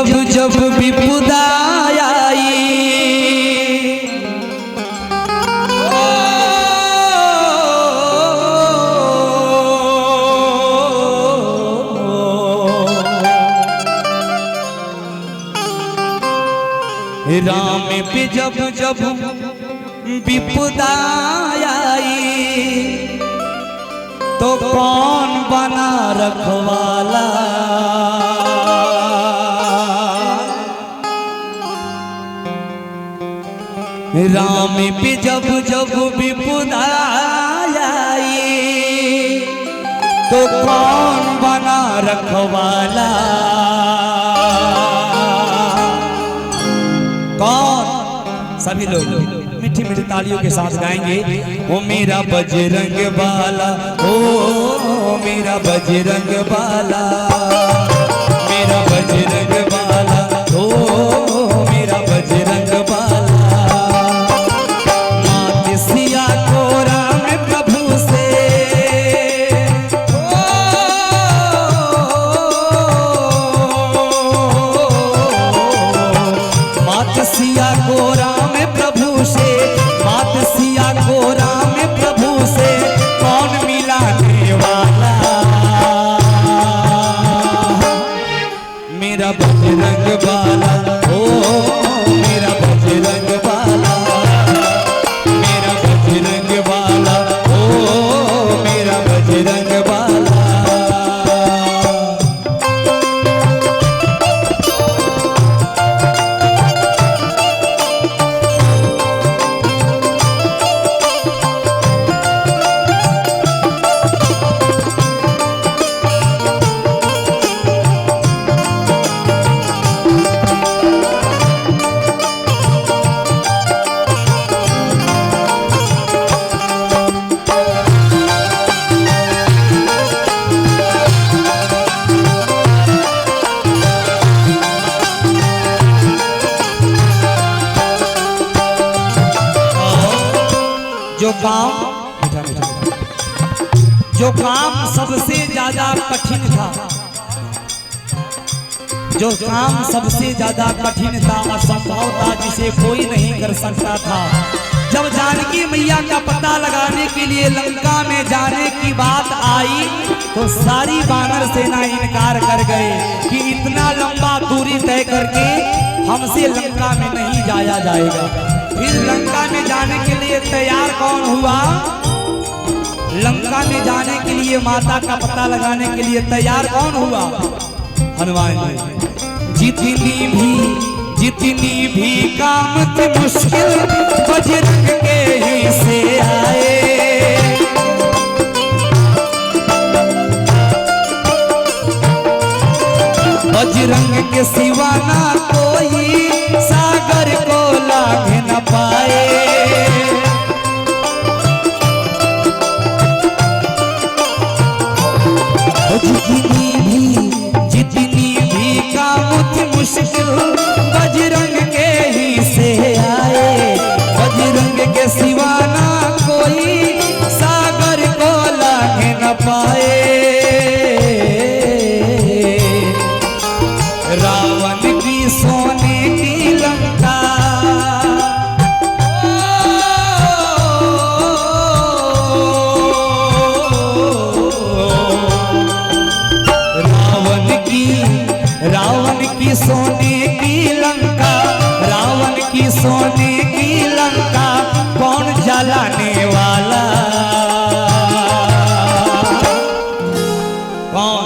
जब जब विपदा आई राम पे जब जब विपदा आई तो कौन बना रखवाला। राम पे जब जब विपदा आई तो कौन बना रखवाला। कौन? सभी लोग मीठी मीठी तालियों के साथ गाएंगे। ओ मेरा बजरंग बाला, ओ मेरा बजरंग बाला, मेरा बजरंग बाला, ओ मेरा बजरंग बाला। मात सिया को राम प्रभु से, मात सिया को राम प्रभु से, मात सिया को राम प्रभु से कौन मिलाने वाला। मेरा बजरंग बाला, ओ मेरा बजरंग बाला, मेरा बजरंग बाला, ओ मेरा बजरंग बाला। जो काम सबसे ज्यादा कठिन था, जो काम सबसे ज्यादा कठिन था, असंभव था, जिसे कोई नहीं कर सकता था, जब जानकी मैया का पता लगाने के लिए लंका में जाने की बात आई तो सारी वानर सेना इनकार कर गए कि इतना लंबा दूरी तय करके हमसे लंका में नहीं जाया जाएगा। फिर लंका में जाने के लिए तैयार कौन हुआ? लंका में जाने के लिए, माता का पता लगाने के लिए तैयार कौन हुआ? हनुमान जी। जितनी भी काम थी मुश्किल बजरंग के ही से आए। बजरंग के सिवा ना कोई सागर को लांघ न पाए। जितनी भी काम थी मुश्किल बजरंग के ही से आए। बजरंग के सिवा ना कोई सागर को लांघ न पाए। रावण की सोने की लंका, रावण की सोने की लंका, रावण की सोने की लंका कौन जलाने वाला। कौन?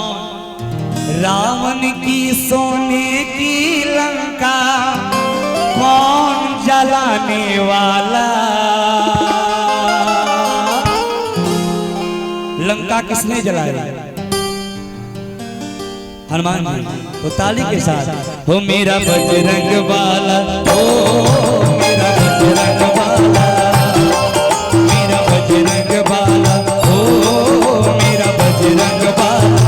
रावण की सोने की लंका कौन जलाने वाला। लंका किसने जलाया? हनुमान जी। तो ताली के साथ, हो मेरा बजरंग बाला, ओ मेरा बजरंग बाला, मेरा बजरंग बाला, ओ मेरा बजरंग बाला।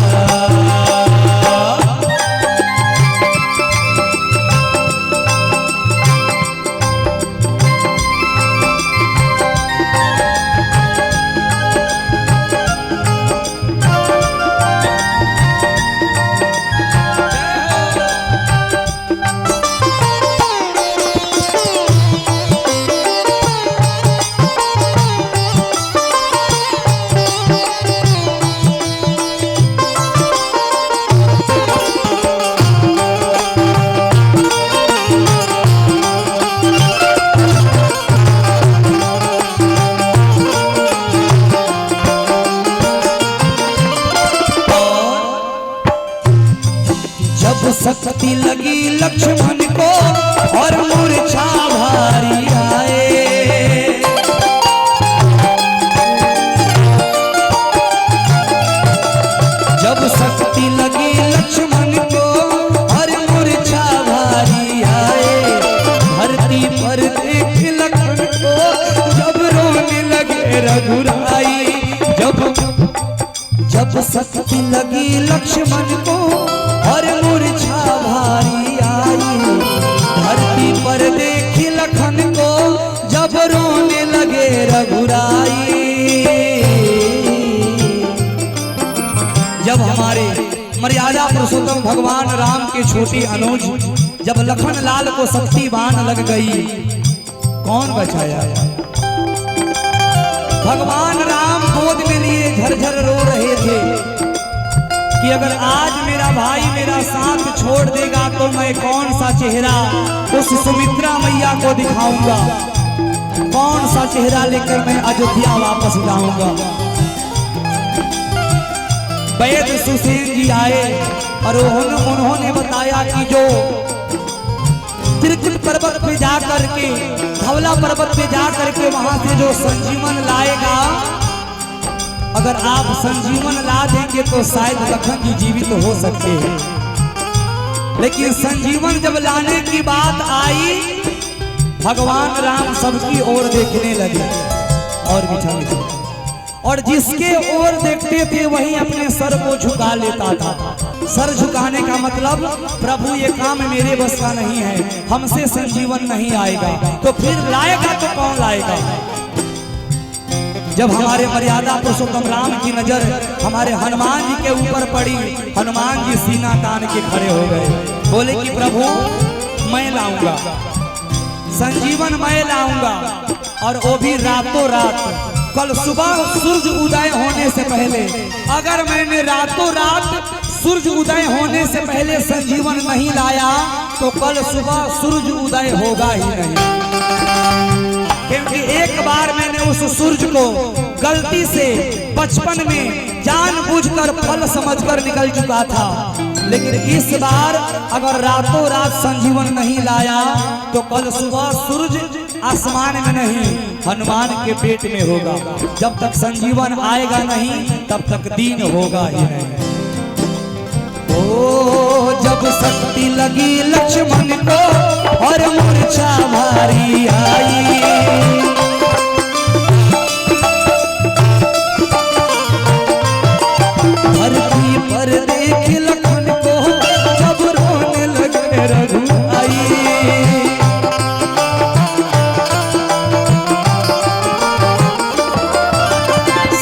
शक्ति लगी लक्ष्मण को और मूर्छा भारी आए। जब शक्ति लगी लक्ष्मण को और मूर्छा भारी आए, धरती पर देख लखन को जब रोने लगे रघुराई। जब शक्ति लगी लक्ष्मण को और मूर्छा भारी आई, धरती पर देख लखन को जब रोने लगे रघुराई। जब हमारे मर्यादा पुरुषोत्तम भगवान राम के छोटे अनुज जब लखन लाल को शक्ति बाण लग गई, कौन बचाया? भगवान राम गोद में लिए झरझर रो रहे थे कि अगर आज मेरा भाई मेरा साथ छोड़ देगा तो मैं कौन सा चेहरा उस सुमित्रा मैया को दिखाऊंगा, कौन सा चेहरा लेकर मैं अयोध्या वापस जाऊंगा। वैद्य सुसेन जी आए और उन्होंने बताया कि जो त्रिकुट पर्वत पे जाकर के, धवला पर्वत पे जाकर के वहां से जो संजीवन लाएगा, अगर आप संजीवन ला देंगे तो शायद लखन जी जीवित हो सकते हैं। लेकिन संजीवन जब लाने की बात आई, भगवान राम सबकी ओर देखने लगे और बिछा, और जिसके ओर देखते थे वही अपने सर को झुका लेता था। सर झुकाने का मतलब प्रभु ये काम मेरे बस का नहीं है, हमसे संजीवन नहीं आएगा, तो फिर लाएगा तो कौन लाएगा। जब हमारे मर्यादा पुरुषोत्तम राम की नजर हमारे हनुमान जी के ऊपर पड़ी, हनुमान जी सीना तान के खड़े हो गए, बोले कि प्रभु मैं लाऊंगा संजीवन, मैं लाऊंगा, और वो भी रातों रात। कल सुबह सूर्य उदय होने से पहले, अगर मैंने रातों रात सूर्य उदय होने से पहले संजीवन नहीं लाया तो कल सुबह सूर्य उदय होगा ही नहीं। क्योंकि एक बार मैंने उस सूर्य को गलती से बचपन में जानबूझकर फल समझकर निकल चुका था, लेकिन इस बार अगर रातों रात संजीवन नहीं लाया तो कल सुबह सूर्य आसमान में नहीं, हनुमान के पेट में होगा। जब तक संजीवन आएगा नहीं तब तक दिन होगा ही नहीं। ओ जब शक्ति लगी लक्ष्मण को और मूर्छा भारी आई, धरती पर देख लखन को जब रोने लगे रघुराई।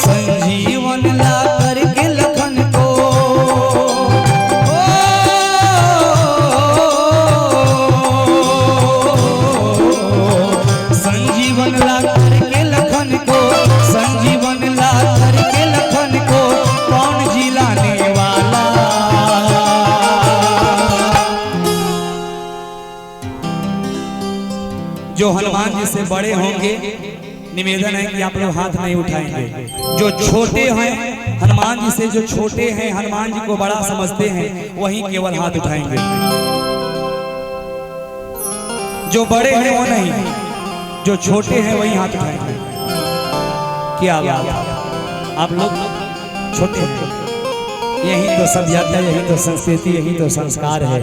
संजीवन ला करके लखन को, संजीवन ला करके लखन को, संजीवन ला करके लखन को कौन जिलाने वाला। जो हनुमान जी से बड़े होंगे, निवेदन है कि आप लोग हाथ नहीं उठाएंगे। जो छोटे हैं हनुमान जी से, जो छोटे हैं हनुमान जी को बड़ा समझते हैं, वही केवल हाथ उठाएंगे। जो बड़े हैं वो नहीं, जो छोटे हैं वही हाथ उठाएंगे। क्या बात, आप लोग छोटे हैं, यही तो सभ्यता, यही तो संस्कृति, यही तो संस्कार है।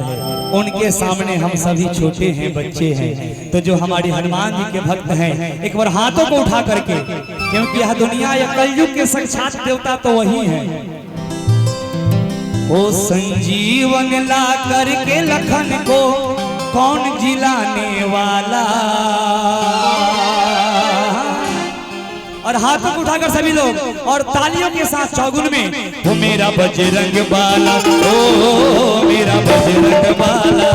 उनके सामने हम सभी छोटे हैं, बच्चे हैं। तो जो हमारी हनुमान जी के भक्त हैं, एक बार हाथों को उठा करके, क्योंकि यह दुनिया या कलयुग के साक्षात देवता तो वही है। ओ संजीवन ला करके लखन को कौन जिलाने वाला। और हाथों को उठाकर सभी लोग और तालियों के साथ चौगुन में, वो मेरा बजरंग बाला, ओ मेरा बजरंग बाला,